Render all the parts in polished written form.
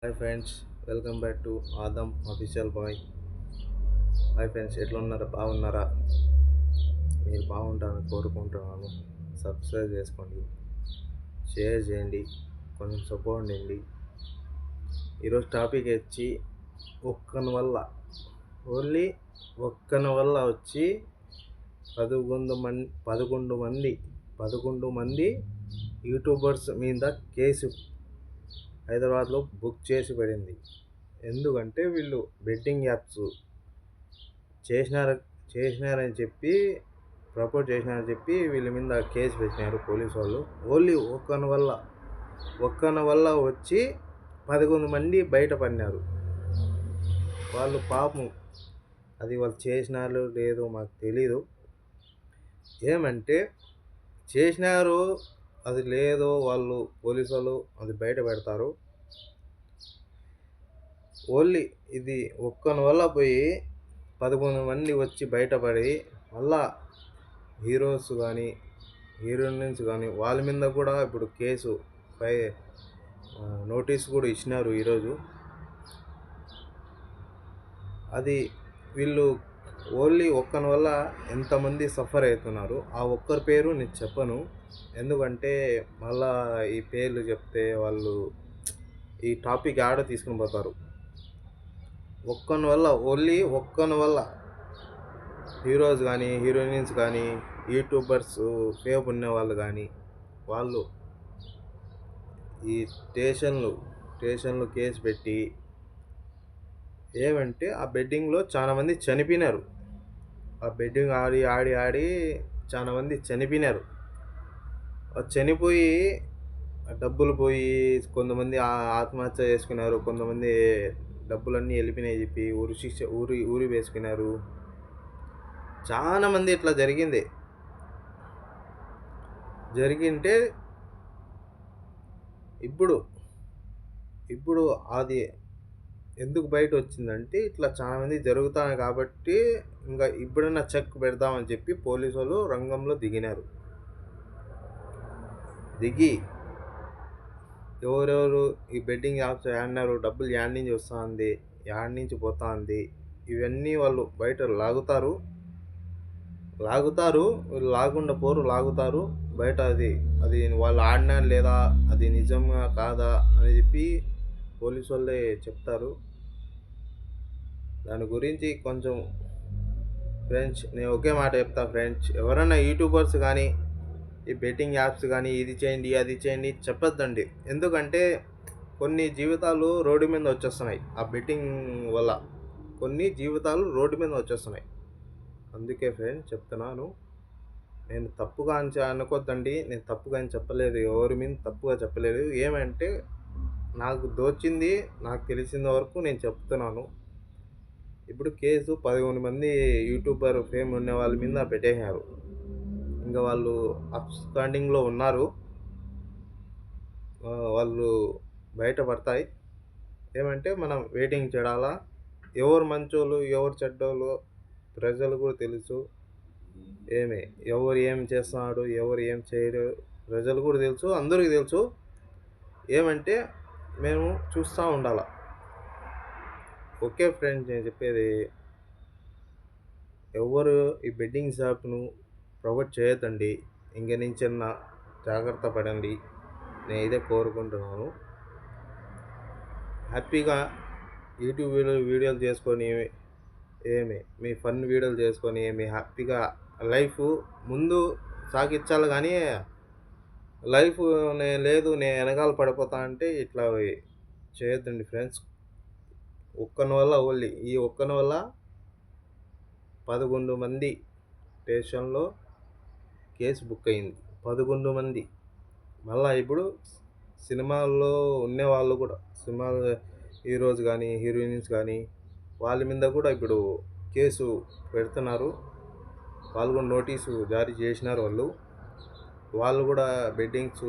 Hi friends, welcome back to Adam official boy. Hi friends, ఎట్లా ఉన్నారా? బాగున్నారా? మీరు బాగుంటారని కోరుకుంటున్నాను. సబ్స్క్రైబ్ చేసుకోండి, షేర్ చేయండి, కొంచెం సపోర్ట్ చేయండి. ఈరోజు టాపిక్ వచ్చి ఒక్కని వల్ల, ఓన్లీ ఒక్కని వల్ల వచ్చి 11 మంది యూట్యూబర్స్ మీద కేసు హైదరాబాద్లో బుక్ చేసి పడింది. ఎందుకంటే వీళ్ళు బెట్టింగ్ యాప్స్ చేసినారు చేసినారని చెప్పి ప్రపోజ్ చేసినారని చెప్పి వీళ్ళ మీద కేసు పెట్టినారు పోలీసు వాళ్ళు. ఓన్లీ ఒక్కని వల్ల వచ్చి 11 మంది బయటపడినారు. వాళ్ళు పాపం, అది వాళ్ళు చేసినారు లేదో మాకు తెలీదు. ఏమంటే చేసినారు, అది లేదో వాళ్ళు పోలీసు వాళ్ళు అది బయట పెడతారు. ఓన్లీ ఇది ఒక్కని వల్ల పోయి 11 మంది వచ్చి బయటపడి, మళ్ళా హీరోస్ కానీ హీరోయిన్స్ కానీ వాళ్ళ మీద కూడా ఇప్పుడు కేసు పై నోటీస్ కూడా ఇచ్చినారు ఈరోజు. అది వీళ్ళు ఓన్లీ ఒక్కని వల్ల ఎంతమంది సఫర్ అవుతున్నారు, ఆ ఒక్కరి పేరు నేను చెప్పను. ఎందుకంటే మళ్ళా ఈ పేర్లు చెప్తే వాళ్ళు ఈ టాపిక్ ఆడ తీసుకుని పోతారు. ఓన్లీ ఒక్కని వల్ల హీరోస్ కానీ హీరోయిన్స్ కానీ యూట్యూబర్స్ ఫేమ్ ఉన్న వాళ్ళు కానీ వాళ్ళు ఈ స్టేషన్లు కేసు పెట్టి, ఏమంటే ఆ బెట్టింగ్లో చాలామంది చనిపోయినారు. ఆ బెట్టింగ్ ఆడి ఆడి ఆడి చాలామంది చనిపోయినారు. చనిపోయి డబ్బులు పోయి కొంతమంది ఆత్మహత్య చేసుకున్నారు, కొంతమంది డబ్బులన్నీ వెళ్ళిపోయినాయి చెప్పి ఊరి వేసుకున్నారు. చాలా మంది ఇట్లా జరిగింటే ఇప్పుడు అది ఎందుకు బయట వచ్చిందంటే ఇట్లా చాలా మంది జరుగుతాయి కాబట్టి ఇంకా ఇప్పుడన్నా చెక్ పెడదామని చెప్పి పోలీసు వాళ్ళు రంగంలో దిగి ఎవరెవరు ఈ బెట్టింగ్ యాప్స్ ఆడినారు, డబ్బులు యాడ్ నుంచి వస్తుంది, యాడ్ నుంచి పోతుంది, ఇవన్నీ వాళ్ళు బయట లాగుతారు. లాగకుండా పోరు, లాగుతారు బయట. అది వాళ్ళు ఆడినారు లేదా, అది నిజంగా కాదా అని చెప్పి పోలీసు వాళ్ళే చెప్తారు. దాని గురించి కొంచెం ఫ్రెండ్స్, నేను ఒకే మాట చెప్తా ఫ్రెండ్స్, ఎవరైనా యూట్యూబర్స్ కానీ ఈ బెట్టింగ్ యాప్స్ కానీ ఇది చేయండి అది చేయండి చెప్పొద్దండి. ఎందుకంటే కొన్ని జీవితాలు రోడ్డు మీద వచ్చేస్తున్నాయి ఆ బెట్టింగ్ వల్ల. కొన్ని జీవితాలు రోడ్డు మీద వచ్చేస్తున్నాయి. అందుకే ఫ్రెండ్స్ చెప్తున్నాను, నేను తప్పుగా అనుకోద్దండి. నేను తప్పుగా అని చెప్పలేదు, ఎవరి మీద తప్పుగా చెప్పలేదు. ఏమంటే నాకు దోచింది, నాకు తెలిసిన వరకు నేను చెప్తున్నాను. ఇప్పుడు కేసు 11 మంది యూట్యూబర్ ఫేమ్ ఉన్న వాళ్ళ మీద పెట్టేశారు. ఇంకా వాళ్ళు అప్స్టాండింగ్లో ఉన్నారు, వాళ్ళు బయటపడతాయి. ఏమంటే మనం వెయిటింగ్ చేయాలా. ఎవరు మంచోళ్ళు ఎవరు చెడ్డోళ్ళు ప్రజలు కూడా తెలుసు. ఎవరు ఏం చేస్తున్నాడు ఎవరు ఏం చేయరు ప్రజలు కూడా తెలుసు, అందరికీ తెలుసు. ఏమంటే మేము చూస్తూ ఉండాలి. ఓకే ఫ్రెండ్స్, నేను చెప్పేది, ఎవరు ఈ బెట్టింగ్ షాప్ను ప్రొవైడ్ చేయొద్దండి. ఇంక నుంచన్నా జాగ్రత్త పడండి, నేను ఇదే కోరుకుంటున్నాను. హ్యాపీగా యూట్యూబ్ వీడియోలు చేసుకొని మీ ఫన్ వీడియోలు చేసుకొని మీ హ్యాపీగా లైఫ్ ముందు సాగించాలి. కానీ లైఫ్ లేదు నేను వెనకాల పడిపోతా అంటే ఇట్లా చేయొద్దండి ఫ్రెండ్స్. ఈ ఒక్కని వల్ల 11 మంది స్టేషన్లో కేసు బుక్ అయింది. 11 మంది. మళ్ళీ ఇప్పుడు సినిమాల్లో ఉండేవాళ్ళు కూడా, సినిమా హీరోస్ కానీ హీరోయిన్స్ కానీ వాళ్ళ మీద కూడా ఇప్పుడు కేసు పెడుతున్నారు. వాళ్ళు కూడా నోటీసు జారీ చేసినారు. వాళ్ళు కూడా బెట్టింగ్స్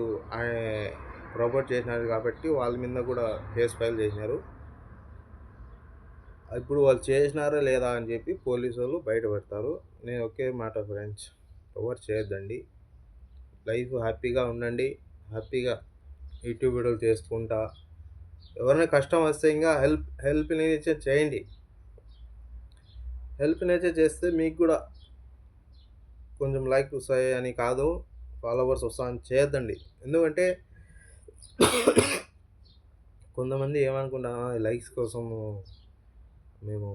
ప్రమోట్ చేసినారు కాబట్టి వాళ్ళ మీద కూడా కేసు ఫైల్ చేసినారు. ఇప్పుడు వాళ్ళు చేసినారా లేదా అని చెప్పి పోలీసు వాళ్ళు బయట పెడతారు. నేను ఒకే మాట ఫ్రెండ్స్, ఎవరు చేయొద్దండి. లైఫ్ హ్యాపీగా ఉండండి, హ్యాపీగా యూట్యూబ్ వీడియోలు చేసుకుంటా ఎవరైనా కష్టం వస్తే ఇంకా హెల్ప్ నేచర్ చేయండి. హెల్ప్ నేచర్ చేస్తే మీకు కూడా కొంచెం లైక్ వస్తాయి అని కాదు, ఫాలోవర్స్ వస్తాయని చేయొద్దండి. ఎందుకంటే కొంతమంది ఏమనుకుంటారు, లైక్స్ కోసము మేము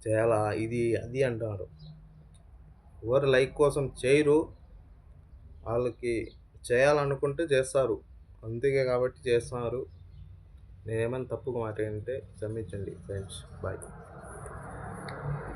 చేయాలా ఇది అది అంటారు. ఎవరు లైక్ కోసం చేయరు, వాళ్ళకి చేయాలనుకుంటే చేస్తారు, అంతే కాబట్టి చేస్తున్నారు. నేనేమైనా తప్పుగా మాట్లాడింటే క్షమించండి ఫ్రెండ్స్. బాయ్.